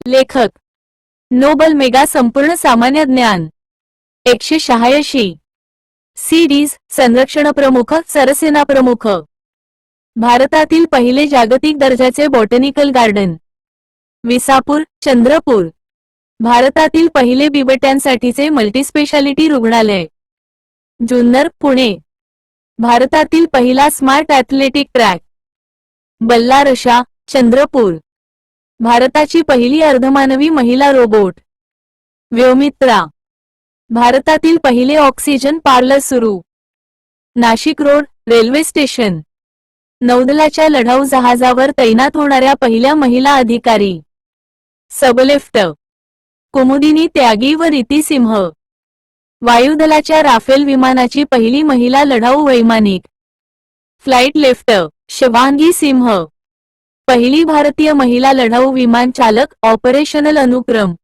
लेखक Nobel Mega संपूर्ण सामान्य ज्ञान 186 सीडीज संरक्षण प्रमुख सरसेना प्रमुख भारतातील पहिले जागतिक दर्जाचे बॉटॅनिकल गार्डन विसापूर चंद्रपूर भारतातील पहिले बिबट्यांसाठीचे मल्टीस्पेशालिटी रुग्णालय जुन्नर पुणे भारतातील पहिला smart athletic track Ballarshah Chandrapur भारताची पहिली अर्धमानवी महिला रोबोट व्योमित्रा भारतातील पहिले ऑक्सिजन पार्लर सुरू नाशिक रोड रेल्वे स्टेशन नौदलाच्या लढाऊ जहाजावर तैनात होणाऱ्या पहिल्या महिला अधिकारी सबलेफ्ट कुमुदिनी त्यागी व रीती सिंह वायुदलाच्या राफेल विमानाची पहिली महिला लढाऊ वैमानिक फ्लाइट लेफ्ट शिवांगी सिंह पहिली भारतीय महिला लढाऊ विमान चालक ऑपरेशनल अनुक्रम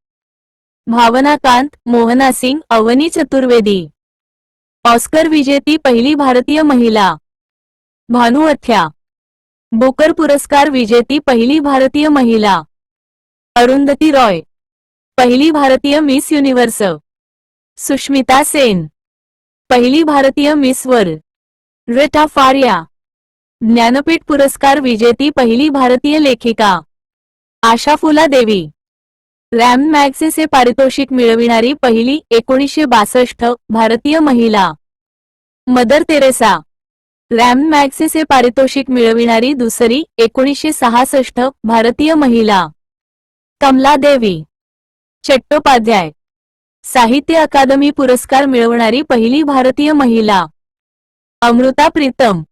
भावना कांत मोहना सिंग अवनी चतुर्वेदी ऑस्कर विजेती पहिली भारतीय महिला भानु अथ्या बुकर पुरस्कार विजेती पहिली भारतीय महिला अरुंधती रॉय पहिली भारतीय मिस युनिव्हर्स सुष्मिता सेन पहिली भारतीय मिस वर्ल्ड रिटा फारिया ज्ञानपीठ पुरस्कार विजेती पहिली भारतीय लेखिका आशा फुला देवी रॅम मॅग्सेसे पारितोषिक मिळविणारी पहिली 1962 भारतीय महिला मदर तेरेसा रॅम मॅग्सेसे पारितोषिक मिळविणारी दुसरी 1966 भारतीय महिला कमला देवी चट्टोपाध्याय साहित्य अकादमी पुरस्कार मिळवणारी पहिली भारतीय महिला अमृता प्रीतम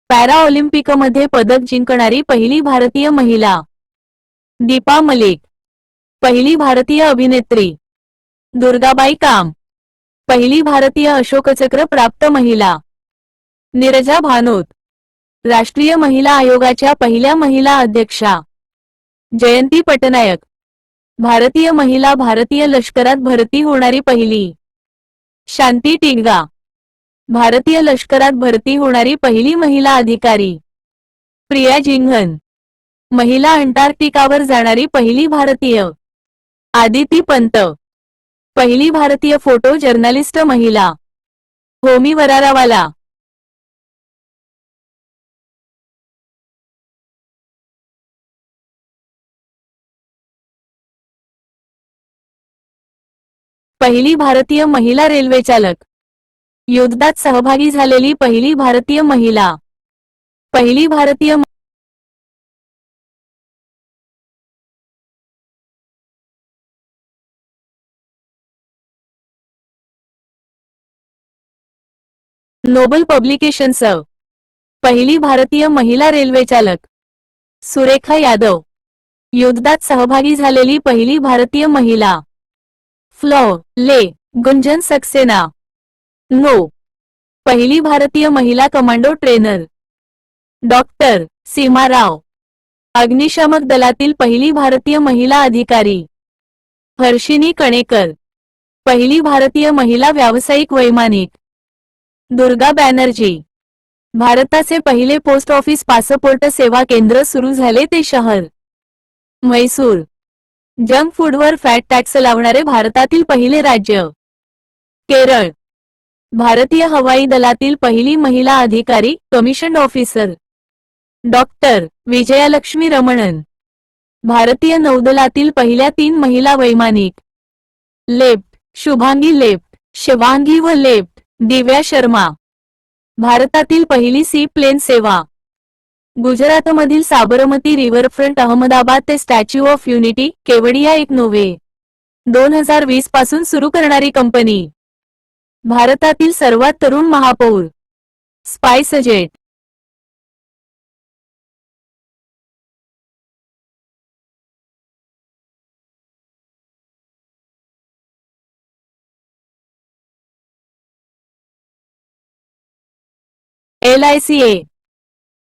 पॅराऑलिम्पिकमध्ये पदक जिंकणारी पहिली भारतीय महिला दीपा मलिक पहिली भारतीय अभिनेत्री दुर्गाबाई काम पहिली भारतीय अशोकचक्र प्राप्त महिला नीरजा भानोत राष्ट्रीय महिला आयोगाच्या पहिल्या महिला अध्यक्षा जयंती पटनायक भारतीय महिला भारतीय लष्करात भरती होणारी पहिली शांती टिंगा भारतीय लष्करात भरती होणारी पहिली महिला अधिकारी प्रिया जिंघन महिला अंटार्क्टिकावर जाणारी पहिली भारतीय आदिती पंत पहिली भारतीय फोटो जर्नलिस्ट महिला होमी वरारावाला पहिली भारतीय महिला रेल्वे चालक युद्धात सहभागी झालेली पहिली भारतीय महिला पहिली भारतीय नोबल पब्लिकेशन्स पहिली भारतीय महिला रेल्वे चालक सुरेखा यादव युद्धात सहभागी झालेली पहिली भारतीय महिला फ्लो ले गुंजन सक्सेना नो पहिली भारतीय महिला कमांडो ट्रेनर डॉक्टर सीमा राव अग्निशामक दलातील पहिली भारतीय महिला अधिकारी हर्षिनी कणेकर पहिली भारतीय महिला व्यावसायिक वैमानिक दुर्गा बॅनर्जी भारताचे पहिले पोस्ट ऑफिस पासपोर्ट सेवा केंद्र सुरू झाले ते शहर म्हैसूर जंक फूडवर फॅट टॅक्स लावणारे भारतातील पहिले राज्य केरळ भारतीय हवाई दलातील पहिली महिला अधिकारी commissioned officer doctor Vijayalakshmi Ramanan भारतीय नौदलातील पहिल्या 3 महिला वैमानिक लेफ्ट शुभांगी लेफ्ट शिवांगी व लेफ्ट दिव्या शर्मा भारतातील पहिली सी प्लेन सेवा गुजरातमधील साबरमती रिव्हरफ्रंट अहमदाबाद ते स्टॅच्यू ऑफ युनिटी केवडिया एक नोव्हे 2020 पासून सुरू करणारी कंपनी भारतातील सर्वात तरुण महापौर स्पाइसजेट LICA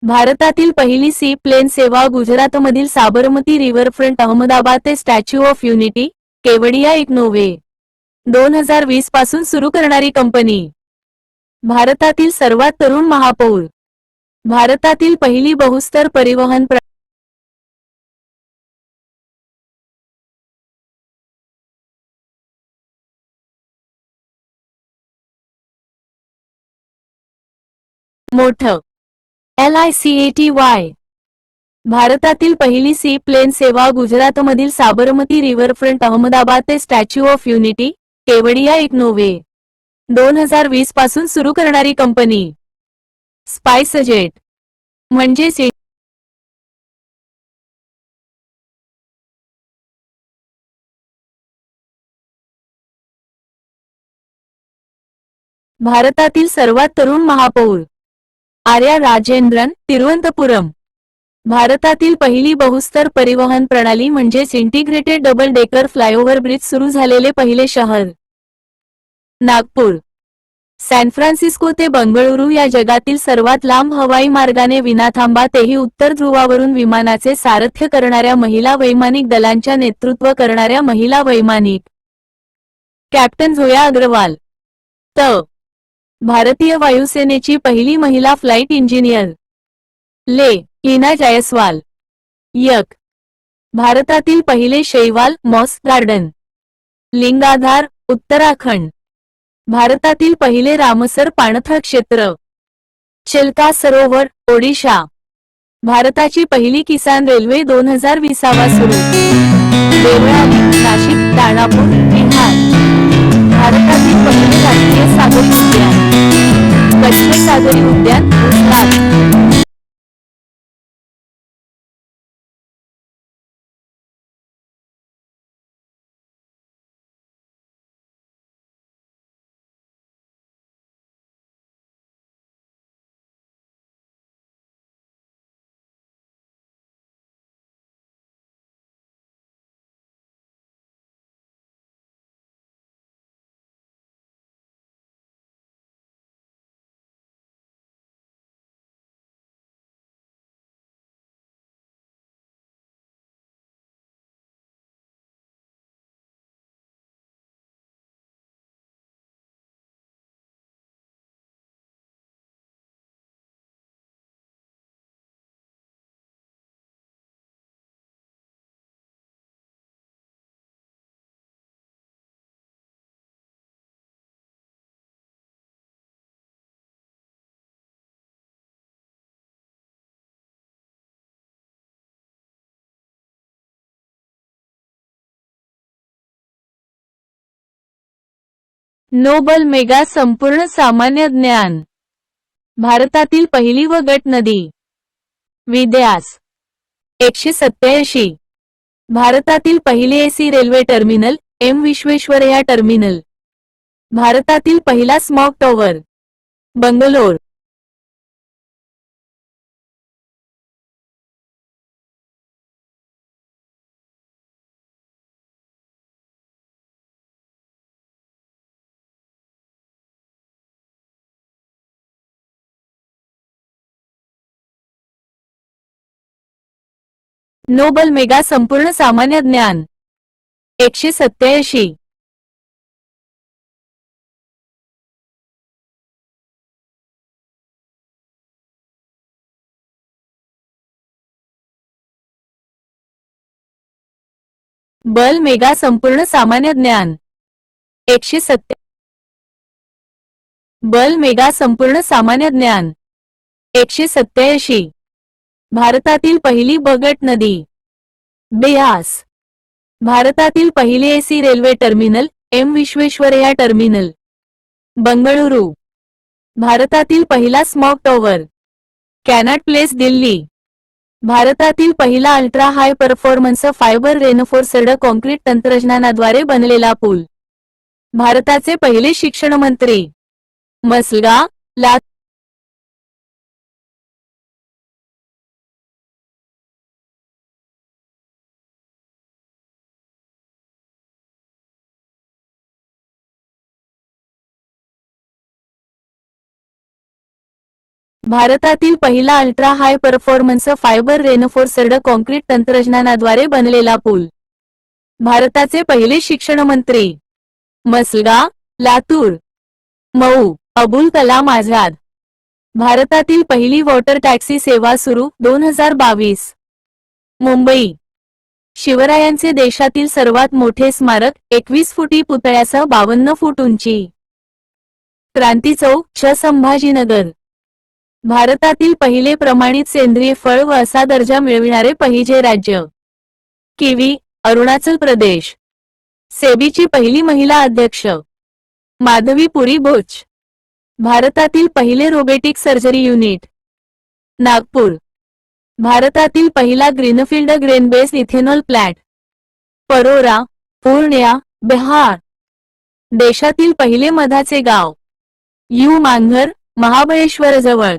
भारतातील पहिली सी प्लेन सेवा गुजरातमधील साबरमती रिव्हरफ्रंट अहमदाबाद ते स्टॅच्यू ऑफ युनिटी केवडिया एक नोव्हे 2020 पासून सुरू करणारी कंपनी भारतातील सर्वात तरुण महापौर भारतातील पहिली बहुस्तर परिवहन मोठं LICATY. भारतातील पहिली सी प्लेन सेवा गुजरातमधील साबरमती रिव्हरफ्रंट अहमदाबाद ते स्टॅच्यू ऑफ युनिटी केवडिया एक नोव्हे 2020 पासून सुरू करणारी कंपनी स्पाइसजेट म्हणजेच भारतातील सर्वात तरुण महापौर आर्या राजेंद्रन तिरुवनंतपुरम. भारतातील पहिली बहुस्तर परिवहन प्रणाली म्हणजेच integrated double decker flyover bridge सुरू झालेले पहिले शहर नागपूर. सॅन फ्रान्सिस्को ते बंगळुरू या जगातील सर्वात लांब हवाई मार्गाने विनाथांबा तेही उत्तर ध्रुवावरून विमानाचे सारथ्य करणाऱ्या महिला वैमानिक दलांच्या नेतृत्व करणाऱ्या महिला वैमानिक कॅप्टन झोया अग्रवाल. भारतीय वायुसेनेची पहिली महिला फ्लाइट इंजिनियर ले लीना जायसवाल. भारतातील पहिले शैवाल मॉस गार्डन लिंगाधार उत्तराखंड. भारतातील पहिले रामसर पाणथळ क्षेत्र चिल्का सरोवर ओडिशा. भारताची पहिली किसान रेल्वे 2020 सुरू देवळाली नाशिक दानापूर बिहार. भारतातील पहिले राष्ट्रीय सागरी उद्यान कच्छ सागरी उद्यान गुजरात. नोबल मेगा संपूर्ण सामान्य ज्ञान. भारतातील पहिली व गट नदी विद्यास 187. भारतातील पहिले AC railway terminal M Visvesvaraya terminal. भारतातील पहिला smog tower Bangalore. Noble Mega संपूर्ण सामान्य ज्ञान 187. बल मेगा संपूर्ण सामान्य ज्ञान 187. बल मेगा संपूर्ण सामान्य ज्ञान 187. भारतातील पहिली बगट नदी बेयास. भारतातील पहिले AC railway terminal M Visvesvaraya terminal Bengaluru. भारतातील पहिला smog tower Connaught Place Delhi. भारतातील पहिला ultra high performance fibre reinforced concrete तंत्रज्ञानाद्वारे बनलेला पूल. भारताचे पहिले शिक्षण मंत्री मसलगा ला. भारतातील पहिला ultra high performance fibre reinforced concrete तंत्रज्ञानाद्वारे बनलेला पूल. भारताचे पहिले शिक्षण मंत्री मसलगा लातूर. मऊ अबुल कलाम आझाद. भारतातील पहिली वॉटर टॅक्सी सेवा सुरू 2022 मुंबई. शिवरायांचे देशातील सर्वात मोठे स्मारक 21 फुटी पुतळ्यासह 52 फूट उंची क्रांती चौक संभाजीनगर. भारतातील पहिले प्रमाणित सेंद्रिय फळ व असा दर्जा मिळविणारे पहिले राज्य. किवी, अरुणाचल प्रदेश. सेबीची पहिली महिला अध्यक्ष माधवी पुरी बोच. भारतातील पहिले रोबोटिक सर्जरी युनिट नागपूर. भारतातील पहिला greenfield grain based ethanol plant Parora, Purnia, Bihar. देशातील पहिले मधाचे गाव यू मांघर, महाबळेश्वरजवळ.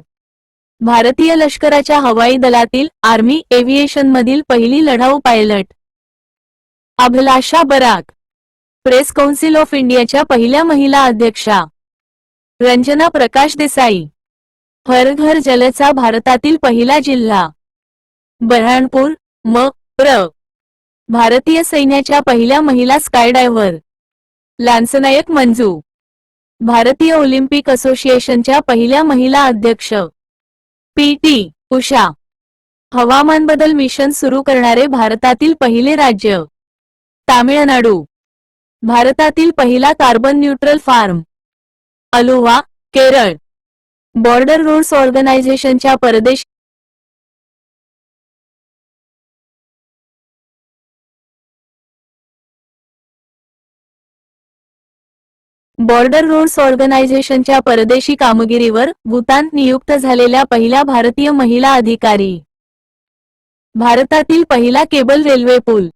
भारतीय लष्कराच्या हवाई दलातील आर्मी एव्हिएशनमधील पहिली लढाऊ pilot Abhilasha Barak. Press council of इंडियाच्या पहिल्या महिला अध्यक्षा रंजना प्रकाश देसाई. हर घर जलचा भारतातील पहिला जिल्हा बऱ्हाणपूर, प्र. भारतीय सैन्याच्या पहिल्या महिला स्कायडायव्हर लान्सनायक मंजू. भारतीय ऑलिम्पिक असोसिएशनच्या पहिल्या महिला अध्यक्ष पी.टी. उषा. हवामान बदल मिशन सुरू करणारे भारतातील पहिले राज्य तामिळनाडू. भारतातील पहिला carbon neutral farm Aluva, Kerala. Border roads ऑर्गनायझेशनच्या परदेशी बॉर्डर रोड्स ऑर्गनायझेशनच्या परदेशी कामगिरीवर भूतान नियुक्त झालेल्या पहिल्या भारतीय महिला अधिकारी. भारतातील पहिला केबल रेल्वे पूल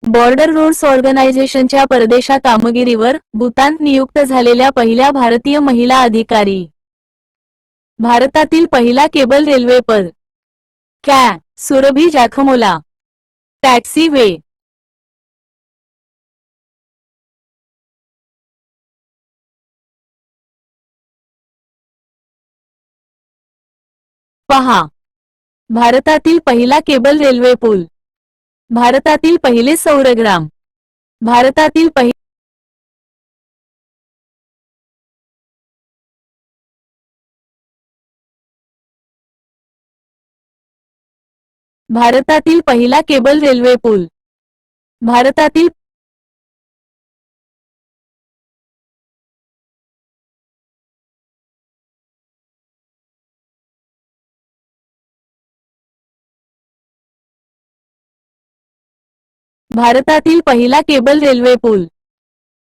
बॉर्डर रोड्स ऑर्गनायझेशनच्या परदेशा कामगिरीवर भूतान नियुक्त झालेल्या पहिल्या भारतीय महिला अधिकारी. भारतातील पहिला केबल रेल्वे पर सुरभी जाखमोला. टॅक्सी वे पहा. भारतातील पहिला केबल रेल्वे पूल. भारतातील पहिले सौरग्राम. भारतातील भारतातील पहिला केबल रेल्वे पूल. भारतातील भारतातील पहिला केबल रेल्वे पूल.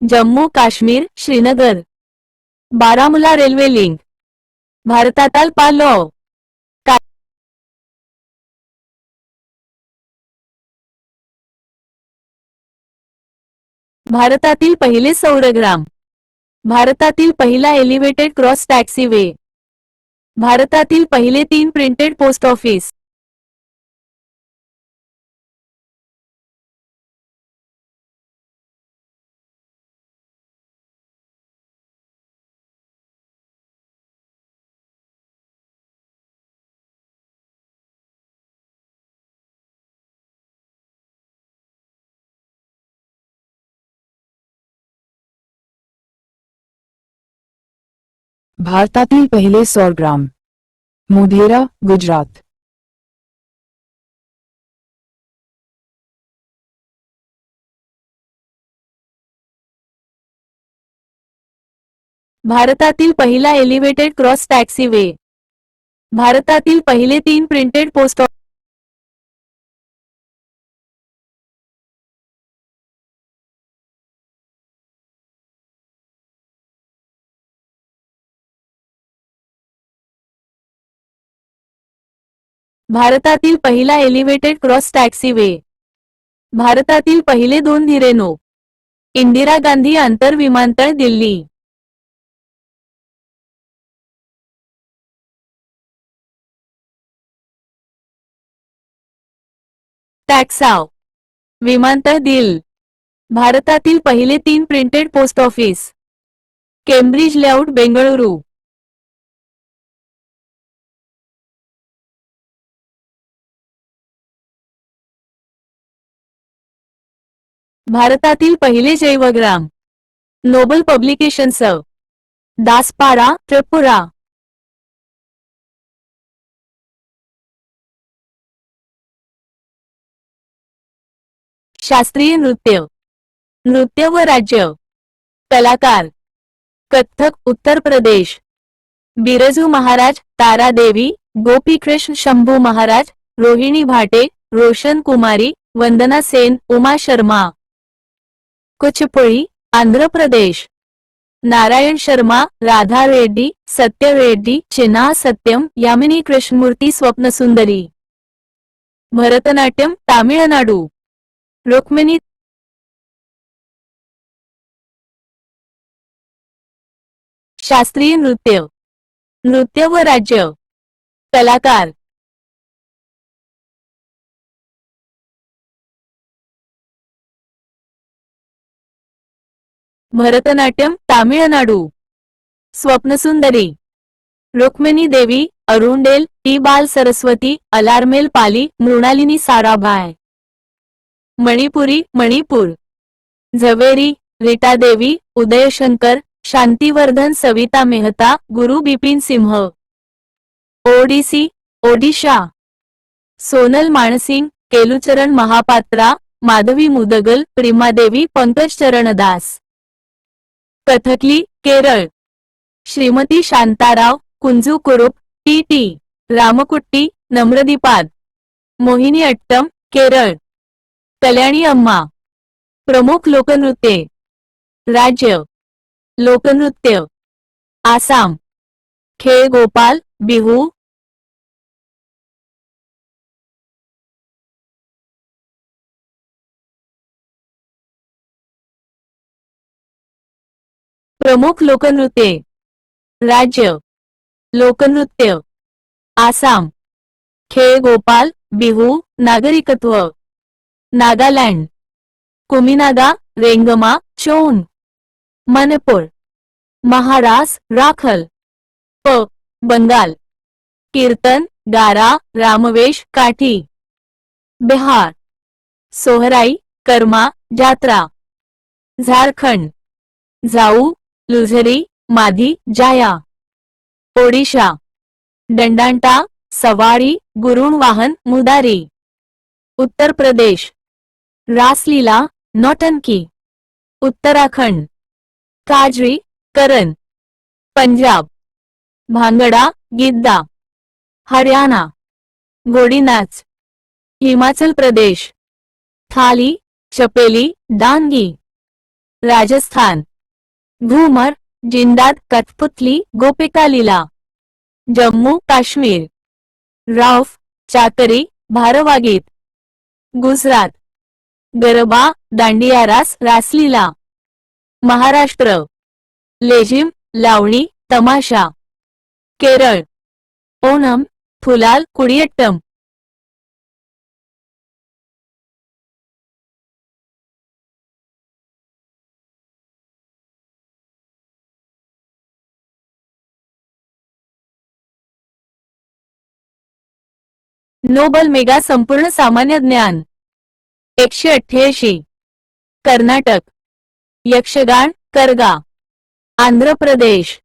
जम्मू काश्मीर, श्रीनगर. Baramulla railway link. भारतातील पालो. भारतातील पहिले सौरग्राम. भारतातील पहिला एलिव्हेटेड क्रॉस टॅक्सीवे. भारतातील पहिले 3 प्रिंटेड पोस्ट ऑफिस. भारतातील पहिले सौरग्राम मोढेरा, गुजरात. भारतातील पहिला एलिव्हेटेड क्रॉस टॅक्सीवे. भारतातील पहिले 3 प्रिंटेड पोस्ट ऑफिस. भारतातील पहिला एलिव्हेटेड क्रॉस टॅक्सीवे. भारतातील पहिले 2 धीरेनो. इंदिरा गांधी आंतर विमानतळ, दिल्ली. टॅक्साव विमानतळ, दिल. भारतातील पहिले 3 printed post office. Cambridge layout, Bengaluru. भारतातील पहिले जैवग्राम. Noble publications. दासपाडा, त्रिपुरा. शास्त्रीय नृत्य, नृत्य व राज्य, कलाकार, कथ्थक उत्तर प्रदेश, बिरजू महाराज, तारा देवी, गोपी कृष्ण शंभू महाराज, रोहिणी भाटे, रोशन कुमारी, वंदना सेन, उमा शर्मा, कुचिपुडी, आंध्र प्रदेश, नारायण शर्मा, राधा रेड्डी, सत्य रेड्डी, चिन्हा सत्यम, यामिनी कृष्णमूर्ती, स्वप्नसुंदरी, भरतनाट्यम, तामिळनाडू, रुक्मिणी, शास्त्रीय नृत्य, नृत्य व राज्य, कलाकार, भरतनाट्यम, तामिळनाडू, स्वप्नसुंदरी, रुक्मिणी देवी, अरुंडेल, टी बाल सरस्वती, अलार्मेल पाली, मृणालिनी साराभाई, मणिपुरी, मणिपूर, झवेरी, रीटा देवी, उदयशंकर, शांतिवर्धन, सविता मेहता, गुरु बिपिन सिंह, ओडिसी, ओडिशा, सोनल मानसिंग, केलुचरण महापात्रा, माधवी मुदगल, प्रिमादेवी, पंकज चरणदास, कथकली, केरळ, श्रीमती शांताराव, कुंजू कुरुप, टी रामकुट्टी, नम्रदीपाद, मोहिनी अट्टम, केरळ, कल्याणी अम्मा, प्रमुख लोकनृत्ये, राज्य, लोकनृत्य, आसाम, खेळ गोपाल, बिहू, प्रमुख लोकनृत्ये, राज्य, लोकनृत्य, आसाम, खेळ गोपाल, बिहू, नागरिकत्व, नागालँड, कुमिनागा, रेंगमा, चोन, मणिपूर, महाराष्ट्र, राखल, बंगाल, कीर्तन, गारा, रामवेश, काठी, बिहार, सोहराई, कर्मा, जात्रा, झारखंड, जाऊ, लुझरी, माधी, जाया, ओडिशा, दंडांटा, सवारी, गुरुण वाहन, मुदारी, उत्तर प्रदेश, रासलीला, नौटंकी, उत्तराखंड, काजरी, करण, पंजाब, भांगडा, गिद्दा, हरियाणा, घोडी नाच, हिमाचल प्रदेश, थाली, चपेली, डांगी, राजस्थान, घूमर, जिंदात, कठपुतली, गोपिका लीला, जम्मू काश्मीर, राऊफ, चाकरी, भारवागीत, गुजरात, गरबा, दांडिया रास, रासलीला, महाराष्ट्र, लेझिम, लावणी, तमाशा, केरळ, ओणम, फुलाल, कुडियट्टम, नोबल मेगा संपूर्ण सामान्य ज्ञान 188, कर्नाटक, यक्षगान, करगा, आंध्र प्रदेश,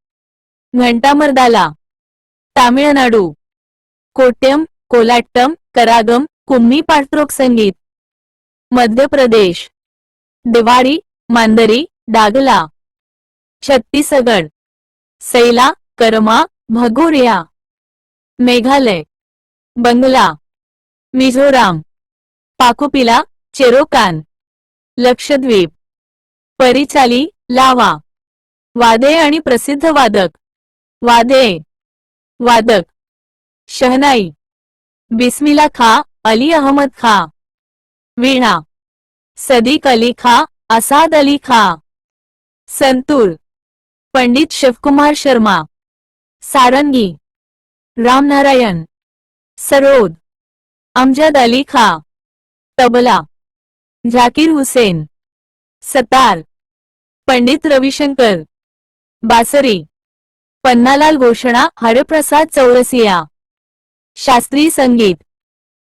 घंटामर्दाला, तामिळनाडू, कोट्यम, कोलाट्टम, करागम, कुम्मी, पाठ्रोक संगीत, मध्य प्रदेश, दिवाळी, मांदरी, डागला, छत्तीसगड, सैला, करमा, भगोरिया, मेघालय, बंगला, मिझोराम, पाकुपिला, चेरोकान, लक्षद्वीप, परिचाली, लावा, वादे आणि प्रसिद्ध वादक, वादे, वादक, शहनाई, बिस्मिला खा, अली अहमद खा, वीणा, सदीक अली खा, असाद अली खा, संतूर, पंडित शिवकुमार शर्मा, सारंगी, रामनारायण, सरोद, अमजद अली खा, तबला, झाकीर हुसेन, सतार, पंडित रविशंकर, बासरी, पन्नालाल घोषणा, हरिप्रसाद चौरसिया, शास्त्रीय संगीत,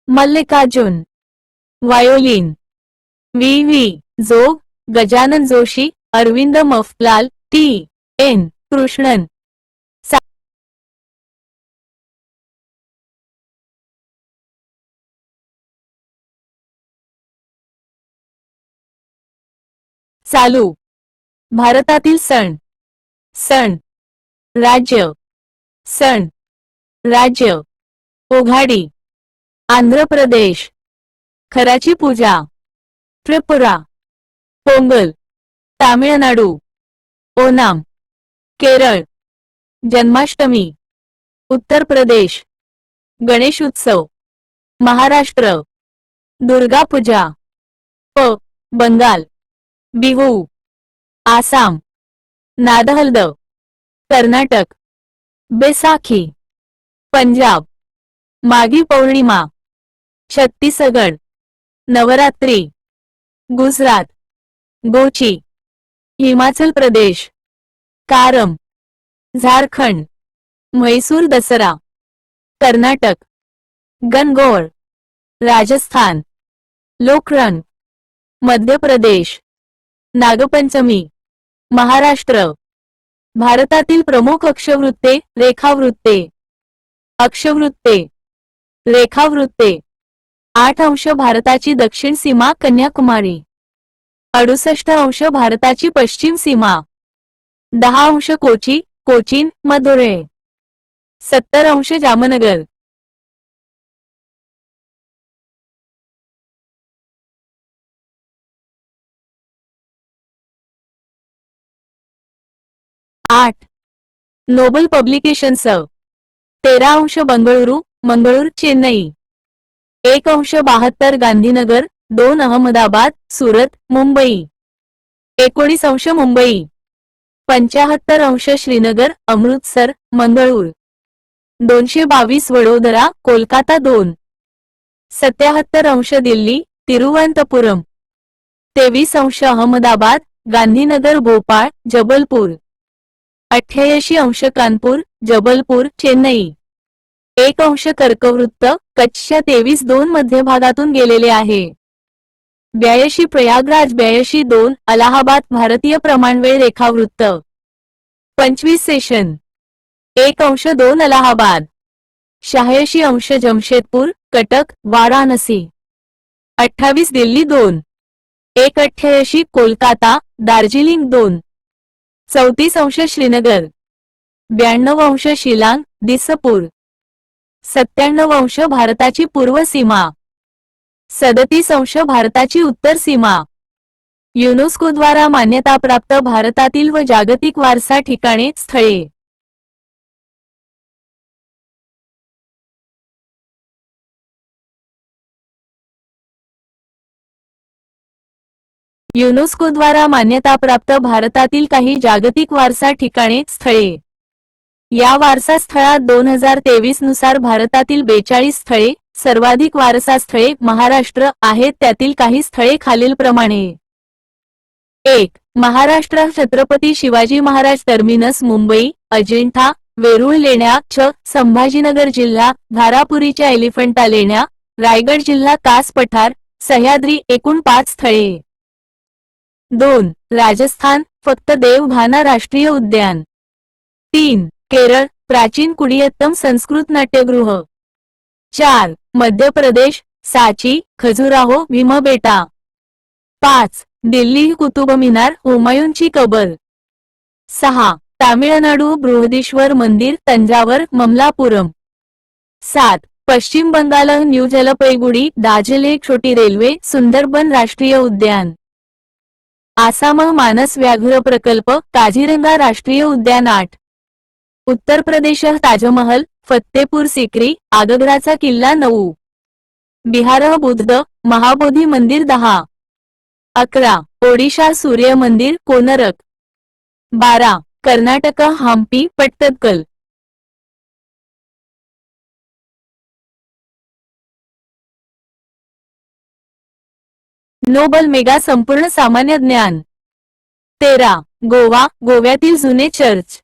मल्लिकार्जुन, वायोलिन, व्ही जोग, गजानन जोशी, अरविंद मफलाल, टी.एन. कृष्णन, चालू. भारतातील सण. सण. राज्य. सण. राज्य. उघाडी. आंध्र प्रदेश. खराची पूजा. त्रिपुरा. पोंगल. तामिळनाडू. ओनाम. केरळ. जन्माष्टमी. उत्तर प्रदेश. गणेश उत्सव. महाराष्ट्र. दुर्गा पूजा. बंगाल. बिहू. आसाम. नादहल्द. कर्नाटक. बैसाखी. पंजाब. माघी पौर्णिमा. छत्तीसगड. नवरात्री. गुजरात. गोची. हिमाचल प्रदेश. कारम. झारखंड. म्हैसूर दसरा. कर्नाटक. गणगौर. राजस्थान. लोकरंग. मध्य प्रदेश. नागपंचमी. महाराष्ट्र. भारतातील प्रमुख अक्षवृत्ते. रेखावृत्ते. अक्षवृत्ते. रेखावृत्ते. 8 अंश भारताची दक्षिण सीमा कन्याकुमारी. 68 अंश भारताची पश्चिम सीमा. 10 अंश कोची, कोचीन, मदुरै. 70 अंश जामनगर. आठ. Nobel publications. 13 अंश बंगळुरू, मंगळूर, चेन्नई. 1 अंश 72 गांधीनगर, 2 अहमदाबाद, सुरत, मुंबई. 19 अंश मुंबई. 75 अंश श्रीनगर, अमृतसर, मंगळूर. 222 वडोदरा, कोलकाता 2. 77 अंश दिल्ली, तिरुवनंतपुरम. 23 अंश अहमदाबाद, गांधीनगर, भोपाळ, जबलपूर. 88 अंश कानपूर, जबलपूर, चेन्नई. 1 अंश कर्कवृत्त, कच्छच्या 23-2 मध्य भागातून गेलेले आहे. 82 प्रयागराज, 82-2 अलाहाबाद, भारतीय प्रमाणवेळ रेखावृत्त. 25 सेशन. 1 अंश 2 अलाहाबाद. 86 अंश जमशेदपूर, कटक, वाराणसी. 28 दिल्ली 2. 188 कोलकाता, दार्जिलिंग 2. 34 अंश श्रीनगर. 92 अंश शिलांग, दिसपूर. 97 अंश भारताची पूर्व सीमा. 37 अंश भारताची उत्तर सीमा. युनेस्को द्वारा मान्यताप्राप्त भारतातील व जागतिक वारसा ठिकाणे, स्थळे. युनेस्को द्वारा मान्यताप्राप्त भारतातील काही जागतिक वारसा ठिकाणे, स्थळे. या वारसा स्थळात 2023 नुसार भारतातील 42 स्थळे, सर्वाधिक वारसा स्थळे महाराष्ट्र आहेत. त्यातील काही स्थळे खालीलप्रमाणे. 1. महाराष्ट्र. छत्रपती शिवाजी महाराज टर्मिनस, मुंबई. अजिंठा, वेरूळ लेण्या. संभाजीनगर जिल्हा, धारापुरीच्या एलिफंटा लेण्या. रायगड जिल्हा, कास पठार. सह्याद्री. एकूण 5 स्थळे. 2. राजस्थान, फक्त देवभाना राष्ट्रीय उद्यान. 3. केरळ, प्राचीन कुडियत्तम संस्कृत नाट्यगृह. 4. मध्य प्रदेश, सांची, खजुराहो, भीमबेटा. 5. दिल्ली, कुतुब मिनार, हुमायूनची कबर. 6. तामिळनाडू, बृहदीश्वर मंदिर, तंजावर, ममलापुरम. 7. पश्चिम बंगाल, न्यू जलपैगुडी, दार्जिलिंग, छोटी रेल्वे, सुंदरबन राष्ट्रीय उद्यान. आसाम, मानस व्याघ्र प्रकल्प, काझीरंगा राष्ट्रीय उद्यान. 8. उत्तर प्रदेश, ताजमहल, फत्तेपूर सिक्री, आगराचा किल्ला. 9. बिहार, बुद्ध महाबोधी मंदिर. 10. 11. ओडिशा, सूर्य मंदिर, कोनरक. 12. कर्नाटक, हंपी, पट्टदकल. नोबल मेगा संपूर्ण सामान्य ज्ञान. 13. गोवा, गोव्यातील जुने चर्च.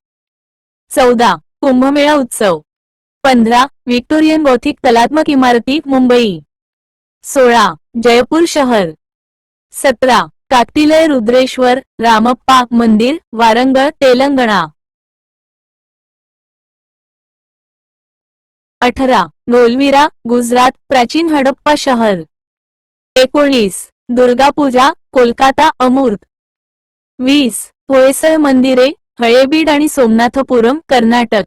14. कुंभमेळा उत्सव. 15. व्हिक्टोरियन गॉथिक कलात्मक इमारती, मुंबई. 16. जयपूर शहर. 17. काकतिलय रुद्रेश्वर, रामप्पा मंदिर, वारंगळ, तेलंगणा. 18. नोलविरा, गुजरात, प्राचीन हडप्पा शहर. 19. दुर्गा पूजा, कोलकाता, अमूर्त. 20 होयसळ मंदिरे हळेबीड आणि सोमनाथपुरम कर्नाटक.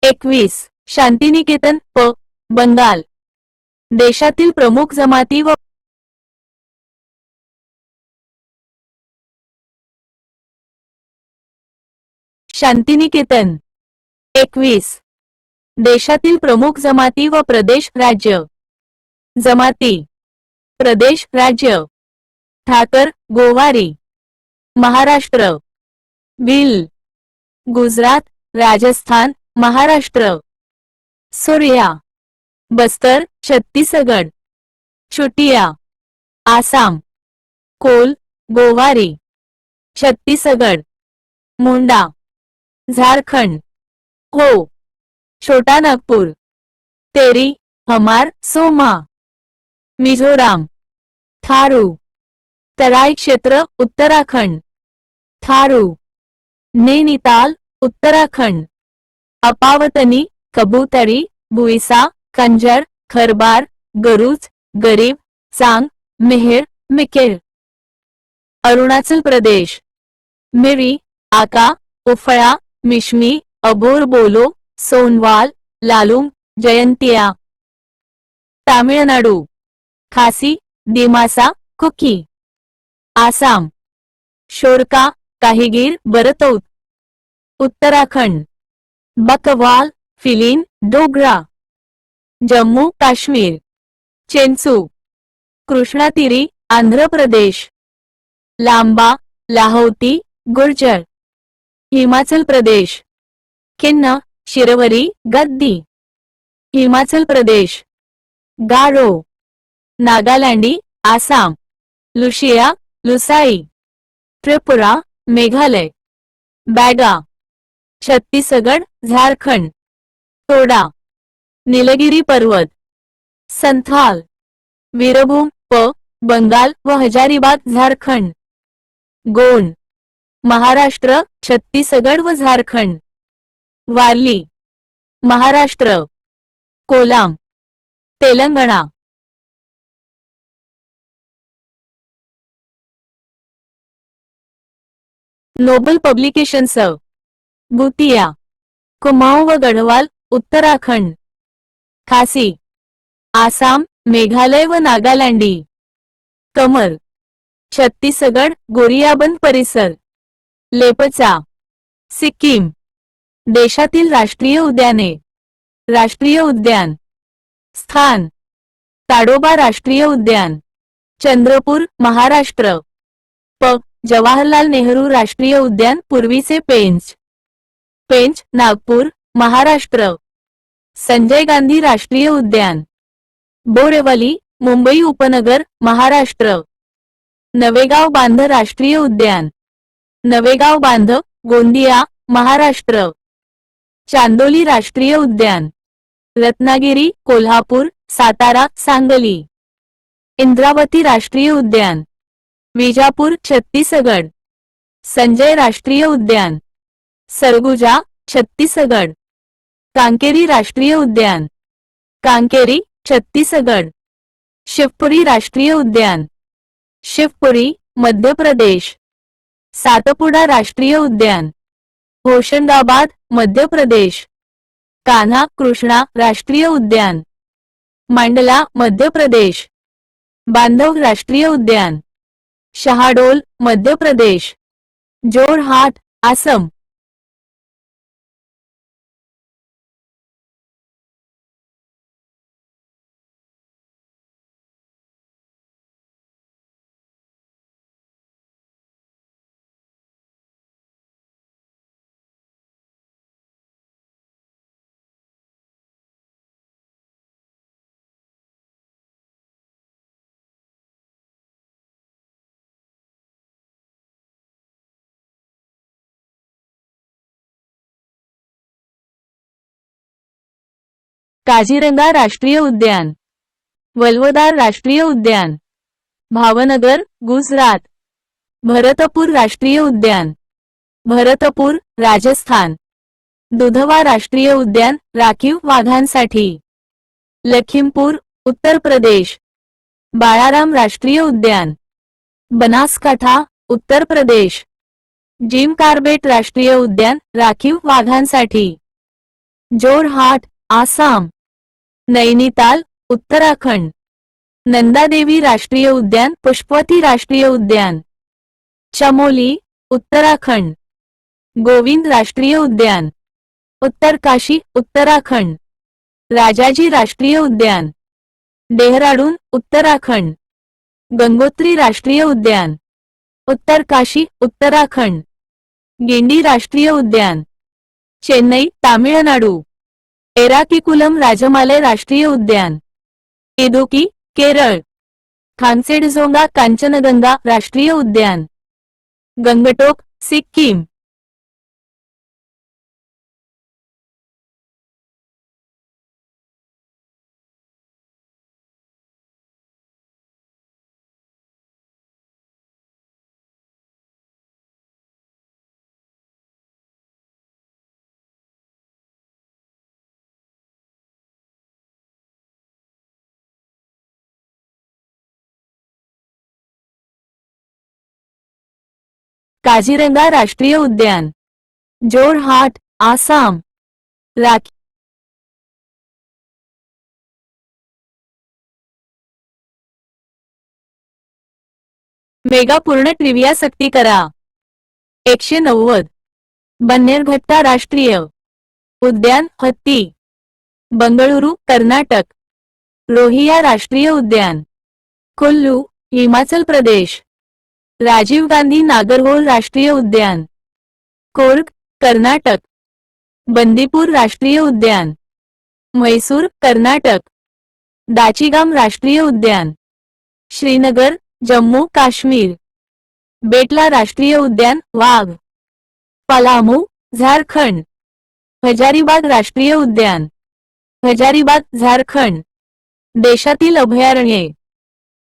21 शांतिनिकेतन बंगाल. देशातील प्रमुख जमाती व शांतिनिकेतन. 21 देशातील प्रमुख जमाती व प्रदेश राज्य. जमाती प्रदेश राज्य. ठाकर गोवारी महाराष्ट्र. भिल गुजरात राजस्थान महाराष्ट्र. सूर्या बस्तर छत्तीसगड. चुटिया आसाम. कोल गोवारी छत्तीसगड. मुंडा झारखंड. हो छोटा नागपूर. तेरी हमार सोमा. मिझोराम. थारू तराई क्षेत्र उत्तराखंड. थारू. नैनीताल उत्तराखंड. अपावतनी कबूतरी बुईसा खंजर खरबार गरुज गरीब चांग मेहर मिकेर. अरुणाचल प्रदेश. मिरी आका उफळा मिश्मी अबोर बोलो सोनवाल लालुंग जयंतिया. तामिळनाडू. खासी दिमासा कुकी. आसाम. शोरका काहीगीर बरतौत. उत्तराखंड. बकवाल फिलिन डोगरा. जम्मू काश्मीर. चेंचू कृष्णातीरी आंध्र प्रदेश. लांबा लाहौती गुर्जर. हिमाचल प्रदेश. किन्ना शिरवरी गद्दी. हिमाचल प्रदेश. गारो नागालँडी आसाम. लुशिया लुसाई. त्रिपुरा मेघालय. बैगा छत्तीसगड झारखंड. तोडा नीलगिरी पर्वत. संथाल वीरभूम बंगाल व हजारीबाग झारखंड. गोंड महाराष्ट्र छत्तीसगड व झारखंड. वारली महाराष्ट्र. कोलाम तेलंगणा. नोबल पब्लिकेशन्स भूतिया कुमाऊं व गढ़वाल उत्तराखंड. खासी आसाम मेघालय व नागालँडी. कमर छत्तीसगड गोरियाबंद परिसर. लेपचा सिक्कीम. देशातील राष्ट्रीय उद्याने. राष्ट्रीय उद्यान. स्थान ताडोबा राष्ट्रीय उद्यान चंद्रपूर महाराष्ट्र. जवाहरलाल नेहरू राष्ट्रीय उद्यान पूर्वीचे पेंच. पेंच नागपूर महाराष्ट्र. संजय गांधी राष्ट्रीय उद्यान. बोरेवली मुंबई उपनगर महाराष्ट्र. नवेगाव बांध राष्ट्रीय उद्यान. नवेगाव बांध गोंदिया महाराष्ट्र. चांदोली राष्ट्रीय उद्यान. रत्नागिरी कोल्हापूर सातारा सांगली. इंद्रावती राष्ट्रीय उद्यान. विजापूर छत्तीसगड. संजय राष्ट्रीय उद्यान. सरगुजा छत्तीसगड. कांकेरी राष्ट्रीय उद्यान. कांकेरी छत्तीसगड. शिवपुरी राष्ट्रीय उद्यान. शिवपुरी मध्य प्रदेश. सातपुडा राष्ट्रीय उद्यान. होशंगाबाद मध्य प्रदेश. कान्हा कृष्णा राष्ट्रीय उद्यान. मांडला मध्य प्रदेश. बांधव राष्ट्रीय उद्यान. शहाडोल मध्य प्रदेश. जोरहाट आसाम. काझीरंगा राष्ट्रीय उद्यान. वल्वदार राष्ट्रीय उद्यान. भावनगर गुजरात. भरतपूर राष्ट्रीय उद्यान. भरतपूर राजस्थान. दुधवा राष्ट्रीय उद्यान राखीव वाघांसाठी. लखीमपूर उत्तर प्रदेश. बाळाराम राष्ट्रीय उद्यान. बनासकांठा उत्तर प्रदेश. जिम कार्बेट राष्ट्रीय उद्यान राखीव वाघांसाठी, जोरहाट आसाम, नैनीताल उत्तराखंड, नंदादेवी राष्ट्रीय उद्यान पुष्पवती राष्ट्रीय उद्यान, चमोली उत्तराखंड, गोविंद राष्ट्रीय उद्यान, उत्तरकाशी उत्तराखंड, राजाजी राष्ट्रीय उद्यान, डेहराडून उत्तराखंड, गंगोत्री राष्ट्रीय उद्यान, उत्तरकाशी उत्तराखंड, गिंडी राष्ट्रीय उद्यान, चेन्नई तामिळनाडू, एराकिकुलम राजमालय राष्ट्रीय उद्यान, इदुकी केरळ, खानसेडझोंगा कांचनगंगा राष्ट्रीय उद्यान, गंगटोक सिक्कीम. काझीरंगा राष्ट्रीय उद्यान, जोरहाट आसाम, राखी मेगा पूर्ण ट्रिव्हिया सक्ती करा. 190 बन्नेरघट्टा राष्ट्रीय उद्यान हत्ती, बंगळुरू कर्नाटक, रोहिया राष्ट्रीय उद्यान, कुल्लू हिमाचल प्रदेश, राजीव गांधी नागरहोल राष्ट्रीय उद्यान, कोर्ग कर्नाटक, बंदीपूर राष्ट्रीय उद्यान, म्हैसूर कर्नाटक, दाचीगाम राष्ट्रीय उद्यान, श्रीनगर जम्मू काश्मीर, बेटला राष्ट्रीय उद्यान वाघ, पलामू झारखंड, हजारीबाग राष्ट्रीय उद्यान, हजारीबाग झारखंड. देशातील अभयारण्ये,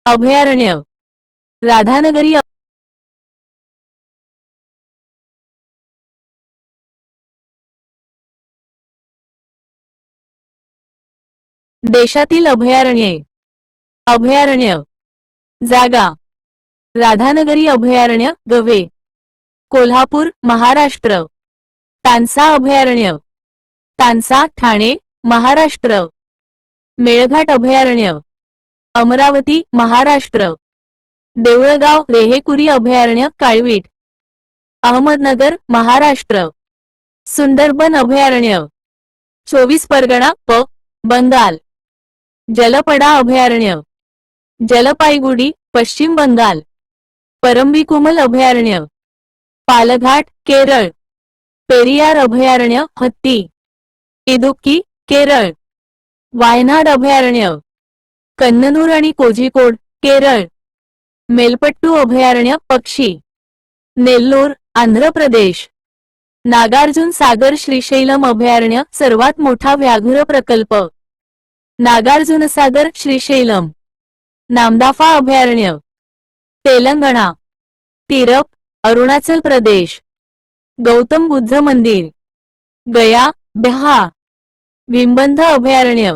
अभयारण्य राधानगरी, देशातील अभयारण्ये, अभयारण्य जागा, राधानगरी अभयारण्य गवे, कोल्हापूर महाराष्ट्र, तानसा अभयारण्य, तानसा ठाणे महाराष्ट्र, मेळघाट अभयारण्य, अमरावती महाराष्ट्र, देऊळगाव रेहेकुरी अभयारण्य काळवीट, अहमदनगर महाराष्ट्र, सुंदरबन अभयारण्य, 24 परगणा प बंगाल, जलपडा अभयारण्य, जलपाईगुडी पश्चिम बंगाल, परम्बिकुमल अभयारण्य, पालघाट केरळ, पेरियार अभयारण्य हत्ती, इदुक्की केरळ, वायनाड अभयारण्य, कन्ननूर आणि कोझिकोड केरळ, मेलपट्टू अभयारण्य पक्षी, नेल्लोर आंध्र प्रदेश, नागार्जुन सागर श्रीशैलम अभयारण्य सर्वात मोठा व्याघ्र प्रकल्प, नागार्जुनसागर श्रीशैलम, नामदाफा अभयारण्य, तेलंगणा, तिरप अरुणाचल प्रदेश, गौतम बुद्ध मंदिर, गया बिहार, विंबंध अभयारण्य,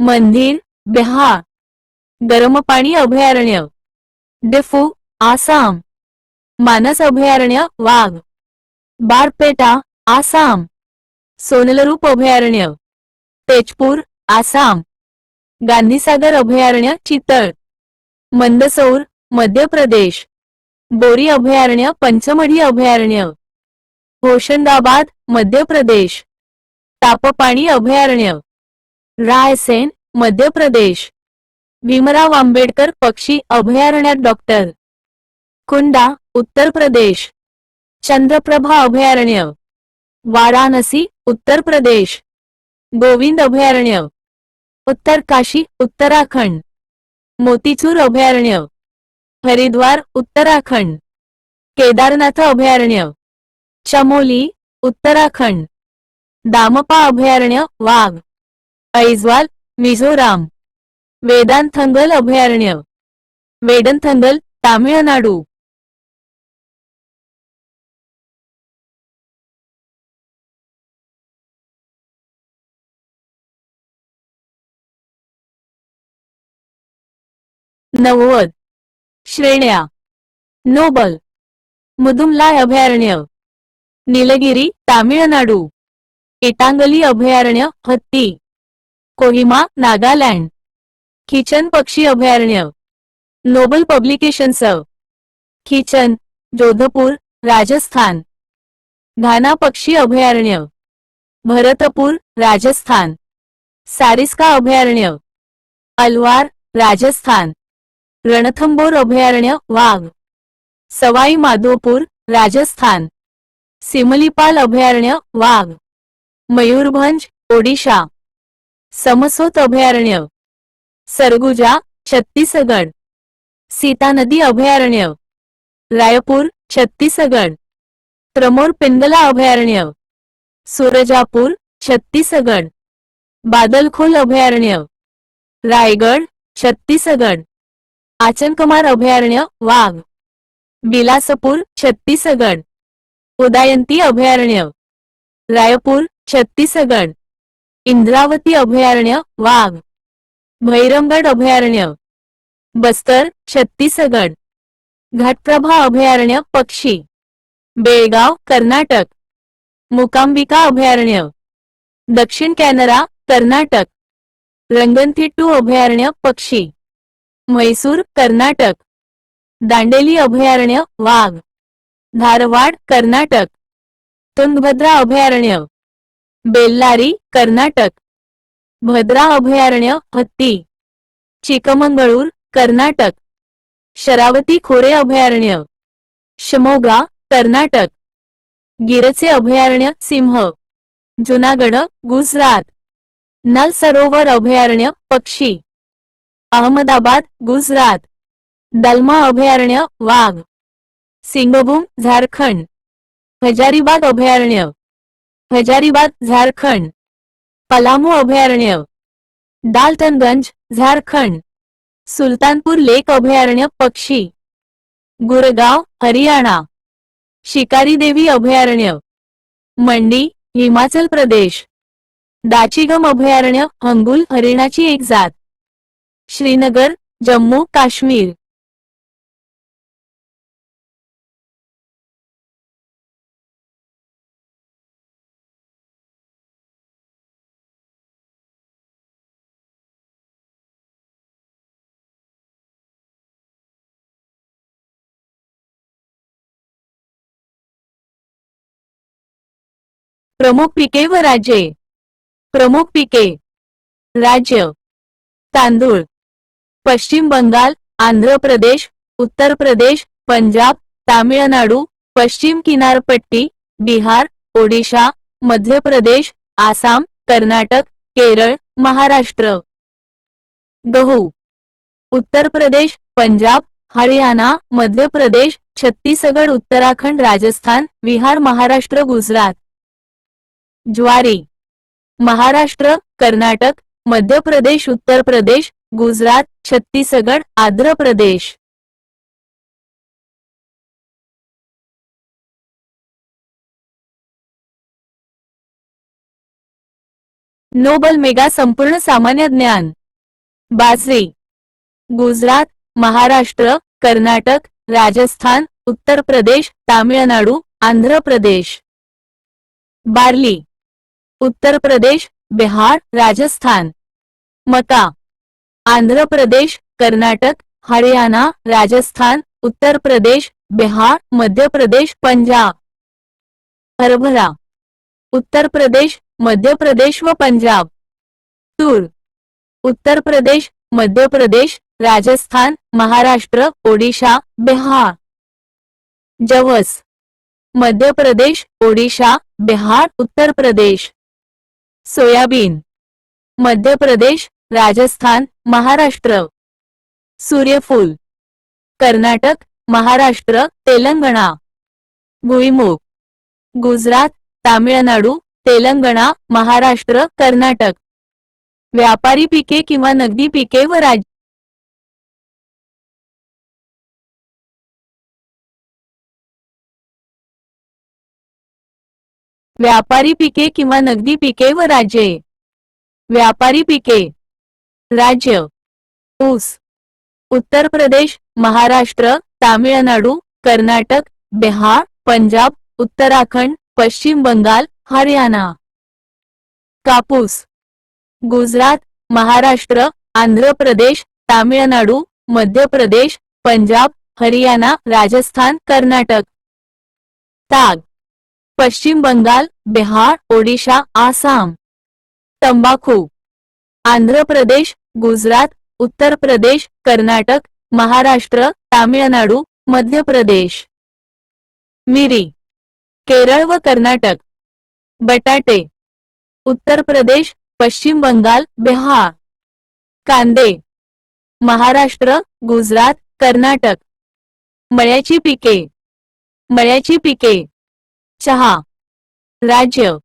मंदिर बिहार, गरमपाणी अभयारण्य, डिफू आसाम, मानस अभयारण्य वाघ, बारपेटा आसाम, सोनलरूप अभयारण्य, तेजपूर आसाम, गांधीसागर अभयारण्य चितळ, मंदसौर मध्य प्रदेश, बोरी अभयारण्य पंचमढी अभयारण्य, होशंगाबाद मध्य प्रदेश, तापपाणी अभयारण्य, रायसेन मध्य प्रदेश, भीमराव आंबेडकर पक्षी अभयारण्यात डॉक्टर. कुंडा उत्तर प्रदेश, चंद्रप्रभा अभयारण्य, वाराणसी उत्तर प्रदेश, गोविंद अभयारण्य, उत्तरकाशी उत्तराखंड, मोतीचूर अभयारण्य, हरिद्वार उत्तराखंड, केदारनाथ अभयारण्य, चमोली उत्तराखंड, दामपा अभयारण्य वाघ, ऐजवाल मिझोराम, वेदांथंगल अभयारण्य, वेडनथंगल तामिळनाडू. नव्वद श्रेण्या, नोबल मुदुमलाई अभयारण्य, नीलगिरी तामिळनाडू, एटांगली अभयारण्य हत्ती, कोहिमा नागालँड, खिचन पक्षी अभयारण्य, नोबल पब्लिकेशन्स, खिचन जोधपूर राजस्थान, घाना पक्षी अभयारण्य, भरतपूर राजस्थान, सारिस्का अभयारण्य, अलवार राजस्थान, रणथंबोर अभयारण्य वाघ, सवाई माधोपुर राजस्थान, सिमलीपाल अभयारण्य वाघ, मयूरभंज ओडिशा, समसोत अभयारण्य, सरगुजा छत्तीसगढ़, सीता नदी अभयारण्य, रायपुर छत्तीसगढ़, प्रमोर पिंगला अभयारण्य, सूरजापुर छत्तीसगढ़, बादलखोल अभयारण्य, रायगढ़ छत्तीसगढ़, आचनकमार अभयारण्य वाघ, बिलासपुर छत्तीसगढ़, उदयंती अभयारण्य, रायपुर छत्तीसगढ़, इंद्रावती अभयारण्य वाघ, भैरमगढ़ अभयारण्य, बस्तर छत्तीसगढ़, घटप्रभा अभयारण्य पक्षी, बेळगाव कर्नाटक, मुकांबिका अभयारण्य, दक्षिण कॅनरा कर्नाटक, रंगनथिट्टू अभयारण्य पक्षी, म्हैसूर कर्नाटक, दांडेली अभयारण्य वाघ, धारवाड कर्नाटक, तुंगभद्रा अभयारण्य, बेल्लारी कर्नाटक, भद्रा अभयारण्य हत्ती, चिकमंगळूर कर्नाटक, शरावती खोरे अभयारण्य, शिमोगा कर्नाटक, गिरचे अभयारण्य सिंह, जुनागढ गुजरात, नल सरोवर अभयारण्य पक्षी, अहमदाबाद गुजरात, दलमा अभयारण्य वाघ, सिंगभूम झारखंड, हजारीबाग अभयारण्य, हजारीबाग झारखंड, पलामू अभयारण्य, डाल्टनगंज झारखंड, सुल्तानपूर लेक अभयारण्य पक्षी, गुरगांव हरियाणा, शिकारी देवी अभयारण्य, मंडी हिमाचल प्रदेश, दाचीगम अभयारण्य हंगुल हरिणाची एक जात, श्रीनगर जम्मू काश्मीर। प्रमुख पिके व राज्ये। प्रमुख पिके राज्य तांदूळ, पश्चिम बंगाल, आंध्र प्रदेश, उत्तर प्रदेश, पंजाब, तामिळनाडू, पश्चिम किनारपट्टी, बिहार, ओडिशा, मध्य प्रदेश, आसाम, कर्नाटक, केरळ, महाराष्ट्र। गहू उत्तर प्रदेश, पंजाब, हरियाणा, मध्य प्रदेश, छत्तीसगढ़, उत्तराखंड, राजस्थान, बिहार, महाराष्ट्र, गुजरात। ज्वारी महाराष्ट्र, कर्नाटक, मध्य प्रदेश, उत्तर प्रदेश, गुजरात, छत्तीसगढ़, आंध्र प्रदेश। नोबल मेगा संपूर्ण सामान्य ज्ञान। बाजरी गुजरात, महाराष्ट्र, कर्नाटक, राजस्थान, उत्तर प्रदेश, तामिळनाडू, आंध्र प्रदेश। बार्ली उत्तर प्रदेश, बिहार, राजस्थान। मका आंध्र प्रदेश, कर्नाटक, हरियाणा, राजस्थान, उत्तर प्रदेश, बिहार, मध्य प्रदेश, पंजाब। हरभरा उत्तर प्रदेश, मध्य प्रदेश व पंजाब। तूर उत्तर प्रदेश, मध्य प्रदेश, राजस्थान, महाराष्ट्र, ओडिशा, बिहार। जवस मध्य प्रदेश, ओडिशा, बिहार, उत्तर प्रदेश। सोयाबीन मध्य प्रदेश, राजस्थान, महाराष्ट्र। सूर्यफूल कर्नाटक, महाराष्ट्र, तेलंगणा। भुईमूग गुजरात, तामिळनाडू, तेलंगणा, महाराष्ट्र, कर्नाटक। व्यापारी पिके किंवा नगदी पिके व राज्य। व्यापारी पिके किंवा नगदी पिके व राज्ये। व्यापारी पिके राज्य ऊस उत्तर प्रदेश, महाराष्ट्र, तामिळनाडू, कर्नाटक, बिहार, पंजाब, उत्तराखंड, पश्चिम बंगाल, हरियाणा. कापूस. गुजरात, महाराष्ट्र, आंध्र प्रदेश, तामिळनाडू, मध्य प्रदेश, पंजाब, हरियाणा, राजस्थान, कर्नाटक. ताग. पश्चिम बंगाल, बिहार, ओडिशा, आसाम. तंबाखू. आंध्र प्रदेश, गुजरात, उत्तर प्रदेश, कर्नाटक, महाराष्ट्र, तामिळनाडू, मध्य प्रदेश. मिरी. केरळ व कर्नाटक. बटाटे. उत्तर प्रदेश, पश्चिम बंगाल, बिहार. कांदे. महाराष्ट्र, गुजरात, कर्नाटक. मळ्याची पिके. मळ्याची पिके. चहा. राज्य.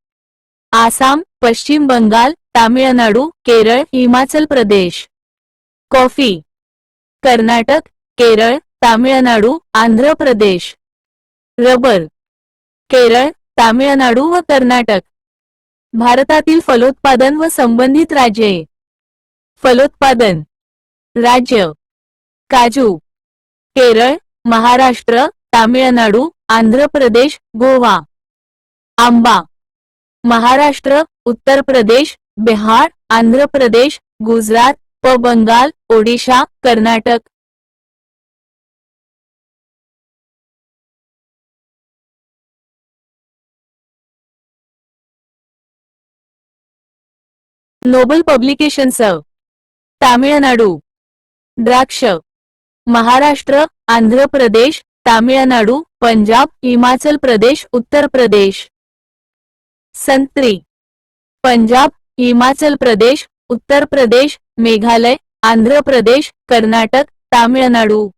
आसाम, पश्चिम बंगाल, तामिळनाडू, केरळ, हिमाचल प्रदेश. कॉफी. कर्नाटक, केरळ, तामिळनाडू, आंध्र प्रदेश. रबर. केरळ, तामिळनाडू व कर्नाटक. भारतातील फलोत्पादन व संबंधित राज्ये. फलोत्पादन. राज्य. काजू. केरळ, महाराष्ट्र, तामिळनाडू, आंध्र प्रदेश, गोवा. आंबा. महाराष्ट्र, उत्तर प्रदेश, बिहार, आंध्र प्रदेश, गुजरात, बंगाल, ओडिशा, कर्नाटक. Noble publications. तामिळनाडू. द्राक्ष. महाराष्ट्र, आंध्र प्रदेश, तामिळनाडू, पंजाब, हिमाचल प्रदेश, उत्तर प्रदेश. संत्री. पंजाब, हिमाचल प्रदेश, उत्तर प्रदेश, मेघालय, आंध्र प्रदेश, कर्नाटक, तामिळनाडू.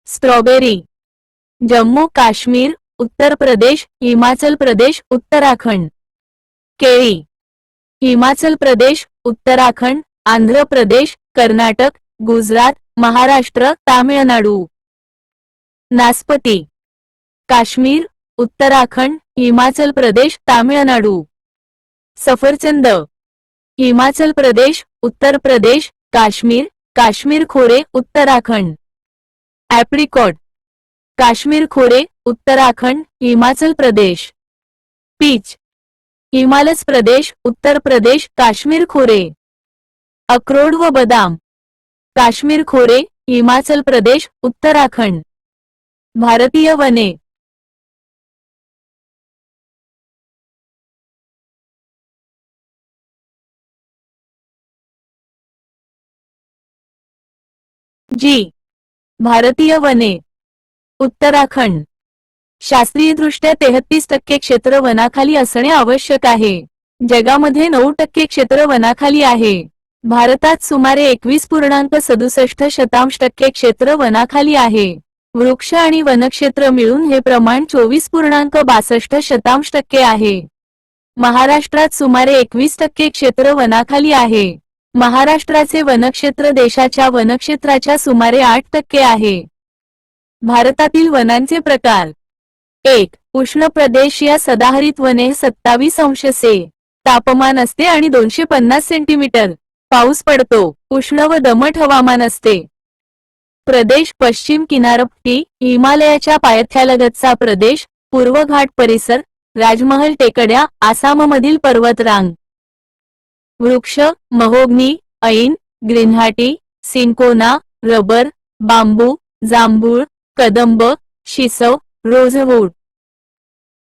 स्ट्रॉबेरी. जम्मू काश्मीर, उत्तर प्रदेश, हिमाचल प्रदेश, उत्तराखंड. केळी. हिमाचल प्रदेश, उत्तराखंड, आंध्र प्रदेश, कर्नाटक, गुजरात, महाराष्ट्र, तामिळनाडू. नासपती. काश्मीर, उत्तराखंड, हिमाचल प्रदेश, तामिळनाडू. सफरचंद. हिमाचल प्रदेश, उत्तर प्रदेश, काश्मीर, काश्मीर खोरे, उत्तराखंड. ॲप्रिकॉट. काश्मीर खोरे, उत्तराखंड, हिमाचल प्रदेश. पीच. हिमाचल प्रदेश, उत्तर प्रदेश, काश्मीर खोरे. अक्रोड व बदाम. काश्मीर खोरे, हिमाचल प्रदेश, उत्तराखंड. भारतीय वने. जी. भारतीय वने. उत्तराखंड. शास्त्रीयदृष्ट्या 33% क्षेत्र वनाखाली असणे आवश्यक आहे. जगामध्ये 9% क्षेत्र वनाखाली आहे. भारतात सुमारे 21.67% क्षेत्र वनाखाली आहे. वृक्ष आणि वनक्षेत्र मिळून हे प्रमाण 24.62% आहे. महाराष्ट्रात सुमारे 21% क्षेत्र वनाखाली आहे. महाराष्ट्राचे वनक्षेत्र देशाच्या वनक्षेत्राच्या सुमारे 8% आहे. भारतातील वनांचे प्रकार. 1. उष्ण प्रदेशीय सदाहरित वने 27° तापमान असते आणि 250 सेंटीमीटर पाऊस पडतो. उष्ण व दमट हवामान असते. प्रदेश. पश्चिम किनारपट्टी, हिमालयाच्या पायथ्यालगतचा प्रदेश, पूर्व घाट परिसर, राजमहल टेकड्या, आसाममधील पर्वतरांग. वृक्ष. महोगनी, ऐन, ग्रीनहाटी, सिंकोना, रबर, बांबू, जांभूळ, कदंब, शिसव, रोझवूड.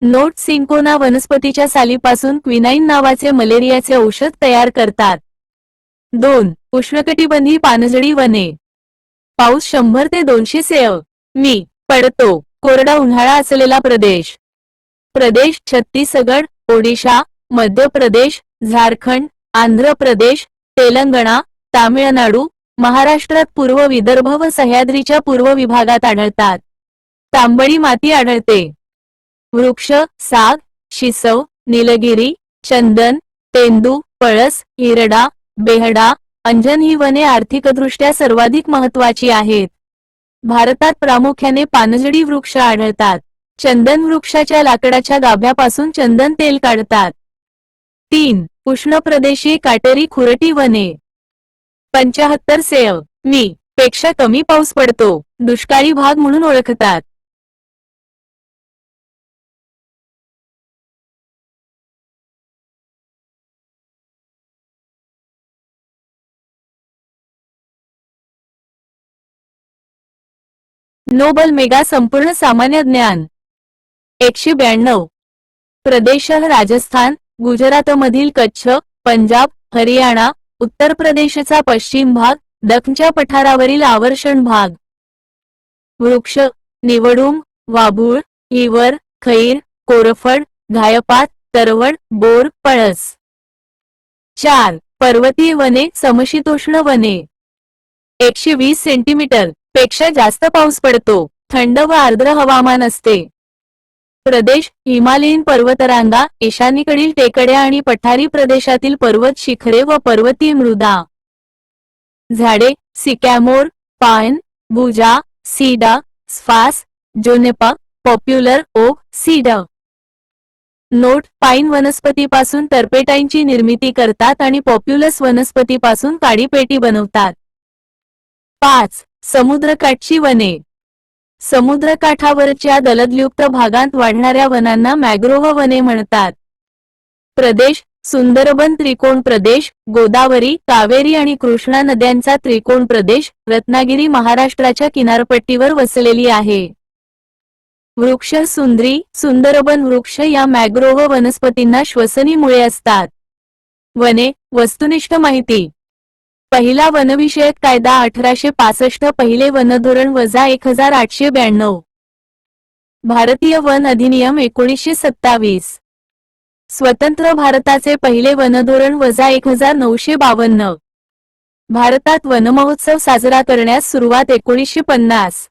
नोट. सिंकोना वनस्पतीच्या सालीपासून क्विनाईन नावाचे मलेरियाचे औषध तयार करतात. 2. उष्णकटिबंधी पानझडी वने. पाऊस 100 ते 200 सें.मी. पडतो. कोरडा उन्हाळा असलेला प्रदेश. प्रदेश. छत्तीसगड, ओडिशा, मध्य प्रदेश, झारखंड, आंध्र प्रदेश, तेलंगणा, तामिळनाडू, महाराष्ट्रात पूर्व विदर्भ व सह्याद्रीच्या पूर्व विभागात आढळतात. तांबडी माती आढळते. वृक्ष. साग, शिसव, निलगिरी, चंदन, तेंदू, पळस, हिरडा, बेहडा, अंजन ही वने आर्थिकदृष्ट्या सर्वाधिक महत्त्वाची आहेत. भारतात प्रामुख्याने पानझडी वृक्ष आढळतात. चंदन वृक्षाच्या लाकडाच्या गाभ्यापासून चंदन तेल काढतात. 3. उष्ण प्रदेशीय काटेरी खुरटी वने. 75 सें.मी. पेक्षा कमी पाऊस पडतो. दुष्काळी भाग म्हणून ओळखतात. नोबल मेगा संपूर्ण सामान्य ज्ञान 192 प्रदेश राजस्थान गुजरातमधील कच्छ पंजाब हरियाणा उत्तर प्रदेशचा पश्चिम भाग दख्खनच्या पठारावरील आवर्षण भाग वृक्ष निवडुंग वाबूळ हिवर खैर कोरफड घायपात तरवड बोर पळस 4 पर्वतीय वने समशीतोष्ण वने 120 सेंटीमीटर पेक्षा जास्त पाऊस पडतो थंड व आर्द्र हवामान असते प्रदेश हिमालयीन पर्वतरांगा ईशान्येकडील टेकड्या आणि पठारी प्रदेशातील पर्वत शिखरे व पर्वतीय मृदा झाडे सिकॅमोर पाइन बुजा SIDA स्फास जोनेपा popular okay SIDA note पाइन वनस्पतीपासून टर्पेटाइनची निर्मिती करतात आणि पॉप्युलस वनस्पतीपासून काडीपेटी बनवतात 5 समुद्रकाठची वने समुद्रकाठावरच्या दलदलयुक्त भागांत वाढणाऱ्या वनांना मॅग्रोव्ह वने म्हणतात प्रदेश सुंदरबन त्रिकोण प्रदेश गोदावरी कावेरी आणि कृष्णा नद्यांचा त्रिकोण प्रदेश रत्नागिरी महाराष्ट्राच्या किनारपट्टीवर वसलेली आहे वृक्ष सुंदरी सुंदरबन वृक्ष या मॅग्रोव्ह वनस्पतींना श्वसनी मुळे असतात वने वस्तुनिष्ठ माहिती पहिला वनविषयक कायदा 1865 पहिले वनधोरण वजा 1892 भारतीय वन अधिनियम 1927 स्वतंत्र भारताचे पहिले वनधोरण वजा 1952 भारतात वनमहोत्सव साजरा करण्यास सुरुवात 1950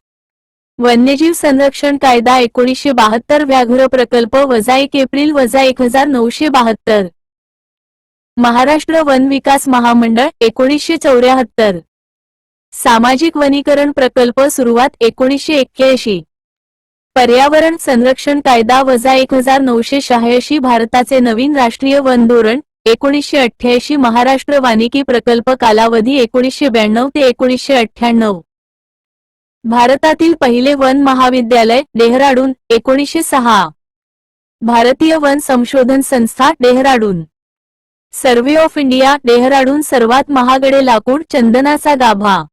वन्यजीव संरक्षण कायदा 1972 व्याघ्र प्रकल्प वजा 1 एप्रिल वजा 1972 महाराष्ट्र वन विकास महामंडळ 1974 सामाजिक वनीकरण प्रकल्प सुरुवात 1981 पर्यावरण संरक्षण कायदा वजा 1986 भारताचे नवीन राष्ट्रीय वन धोरण 1988 महाराष्ट्र वानिकी प्रकल्प कालावधी 1992 ते 1998 भारतातील पहिले वन महाविद्यालय डेहराडून 1906 भारतीय वन संशोधन संस्था Dehradun survey of India Dehradun सर्वात महागडे लाकूड चंदनाचा गाभा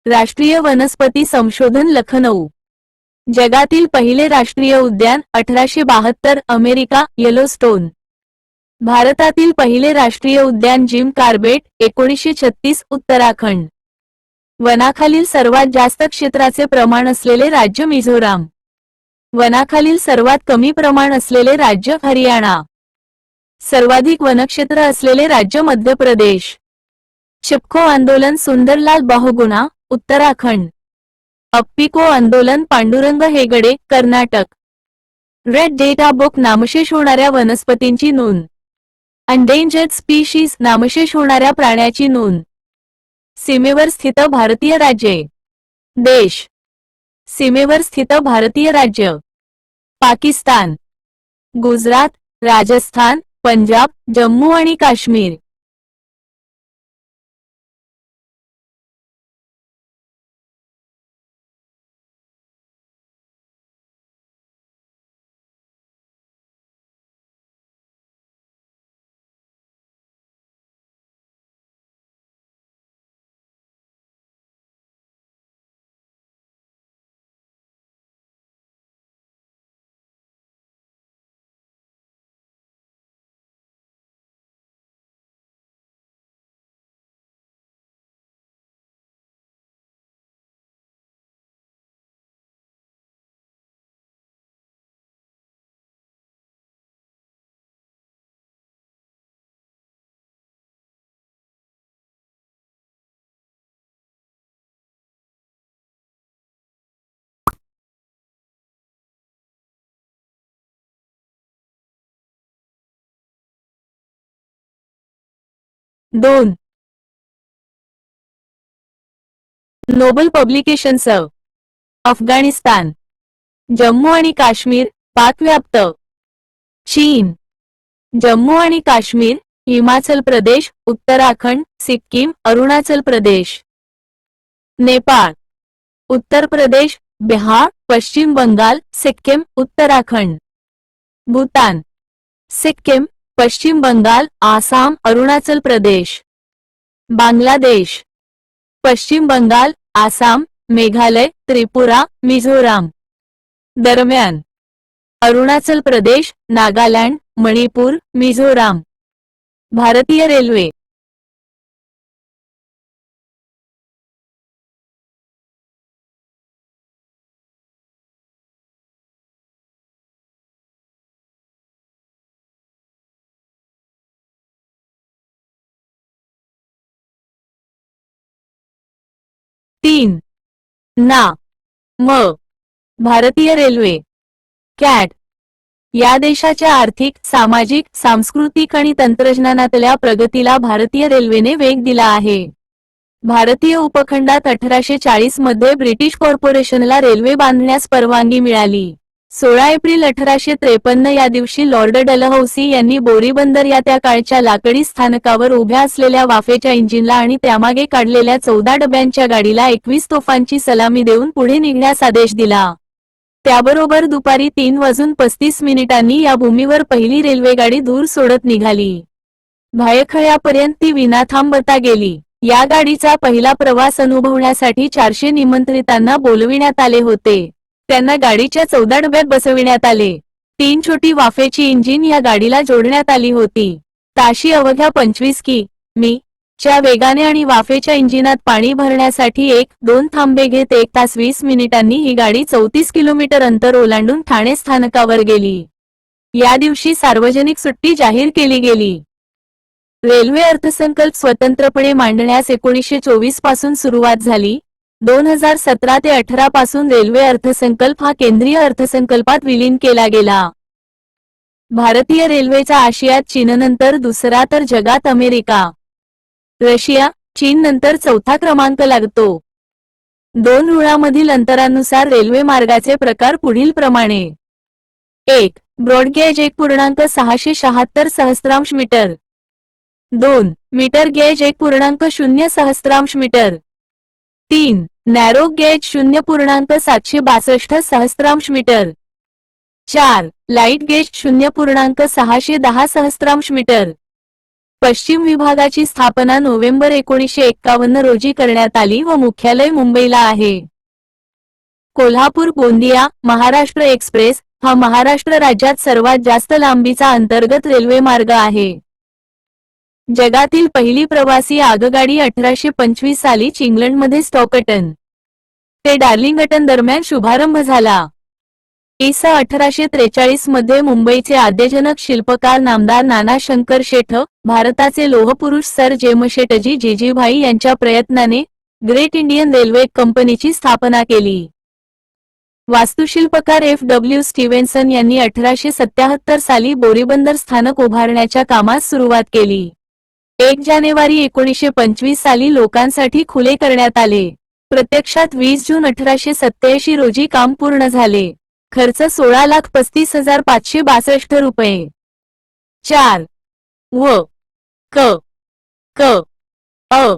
राष्ट्रीय वनस्पती संशोधन लखनऊ जगातील पहिले राष्ट्रीय उद्यान 1872 अमेरिका येलोस्टोन भारतातील पहिले राष्ट्रीय उद्यान जिम कार्बेट 1936 उत्तराखंड वनाखालील सर्वात जास्त क्षेत्राचे प्रमाण असलेले राज्य मिझोराम वनाखालील सर्वात कमी प्रमाण असलेले राज्य हरियाणा सर्वाधिक वनक्षेत्र असलेले राज्य मध्य प्रदेश चिपको आंदोलन सुंदरलाल बहुगुणा उत्तराखंड अप्पिको आंदोलन Pandurang Hegde Karnataka red data book नामशेष होणाऱ्या वनस्पतींची नोंद अनडेंजर्ड स्पीशीज नामशेष होणाऱ्या प्राण्याची नोंद सीमेवर स्थित भारतीय राज्ये देश सीमेवर स्थित भारतीय राज्य पाकिस्तान गुजरात राजस्थान पंजाब जम्मू आणि काश्मीर दोन नोबल पब्लिकेशन्स अफगाणिस्तान जम्मू आणि काश्मीर पाकव्याप्त चीन जम्मू आणि काश्मीर हिमाचल प्रदेश उत्तराखंड सिक्कीम अरुणाचल प्रदेश नेपाळ उत्तर प्रदेश बिहार पश्चिम बंगाल सिक्कीम उत्तराखंड भूतान सिक्कीम पश्चिम बंगाल आसाम अरुणाचल प्रदेश बांगलादेश पश्चिम बंगाल आसाम मेघालय, त्रिपुरा, मिझोराम. दरम्यान अरुणाचल प्रदेश, नागालँड, मणिपूर, मिझोराम. भारतीय रेल्वे. तीन. ना. म. भारतीय रेल्वे. कॅट. या देशाच्या आर्थिक, सामाजिक, सांस्कृतिक आणि तंत्रज्ञानातल्या प्रगतीला भारतीय रेल्वेने वेग दिला आहे. भारतीय उपखंडात 1840 मध्ये ब्रिटिश कॉर्पोरेशनला रेल्वे बांधण्यास परवानगी मिळाली. 16 एप्रिल 1853 या दिवशी लॉर्ड डलहौसी यांनी बोरीबंदर या त्या काळच्या लाकडी स्थानकावर उभ्या असलेल्या वाफेच्या इंजिनला आणि त्यामागे काढलेल्या 14 डब्यांच्या गाडीला 21 तोफांची सलामी देऊन पुढे निघण्यास आदेश दिला. त्याबरोबर दुपारी 3:35 या भूमीवर पहिली रेल्वेगाडी धूर सोडत निघाली. भायखळ्यापर्यंत ती विनाथांबता गेली. या गाडीचा पहिला प्रवास अनुभवण्यासाठी 400 निमंत्रितांना बोलविण्यात आले होते. त्यांना गाडीच्या 14 डब्यात बसविण्यात आले. 3 छोटी वाफेची इंजिन या गाडीला जोडण्यात आली होती. ताशी अवघ्या 25 कि.मी. च्या वेगाने आणि वाफेच्या इंजिनात पाणी भरण्यासाठी 1-2 थांबे घेत 1 तास 20 मिनिटांनी ही गाडी 34 किलोमीटर अंतर ओलांडून ठाणे स्थानकावर गेली. या दिवशी सार्वजनिक सुट्टी जाहीर केली गेली. रेल्वे अर्थसंकल्प स्वतंत्रपणे मांडण्यास 1924 पासून सुरुवात झाली. 2017 ते 18 पासून रेल्वे अर्थसंकल्प हा केंद्रीय अर्थसंकल्पात विलीन केला गेला. भारतीय रेल्वेचा आशियात चीननंतर दुसरा तर जगात अमेरिका, रशिया, चीन नंतर चौथा क्रमांक लागतो. 2 रुळांमधील अंतरानुसार रेल्वे मार्गाचे प्रकार पुढील प्रमाणे. 1. ब्रॉडगेज 1.676 सहस्त्रांश मीटर. 2. मीटर गेज 1.0 सहस्त्रांश मीटर. 3. नॅरो गेज 0.762 सहस्त्रांश मीटर. 4. लाईट गेज 0.610 सहस्त्रांश मीटर. पश्चिम विभागाची स्थापना नोव्हेंबर 1951 रोजी करण्यात आली व मुख्यालय मुंबईला आहे. कोल्हापूर गोंदिया महाराष्ट्र एक्सप्रेस हा महाराष्ट्र राज्यात सर्वात जास्त लांबीचा अंतर्गत रेल्वे मार्ग आहे. जगातील पहिली प्रवासी आगगाडी 1825 साली इंग्लंडमध्ये स्टॉकटन ते डार्लिंगटन दरम्यान शुभारंभ झाला. इ.स. 1843 मध्ये मुंबईचे आद्यजनक शिल्पकार नामदार नाना शंकर शेठ, भारताचे लोहपुरुष सर जेमशेटजी जिजीभाई यांच्या प्रयत्नाने ग्रेट इंडियन रेल्वे कंपनीची स्थापना केली. वास्तुशिल्पकार F.W. स्टीव्हन्सन यांनी 1877 साली बोरीबंदर स्थानक उभारण्याच्या कामास सुरुवात केली. 1 जानेवारी 1925 साली लोकांसाठी खुले करण्यात आले. प्रत्यक्षात 20 जून 1887 रोजी काम पूर्ण झाले. खर्च 16,35,562 रुपये. 4. व. क. अ.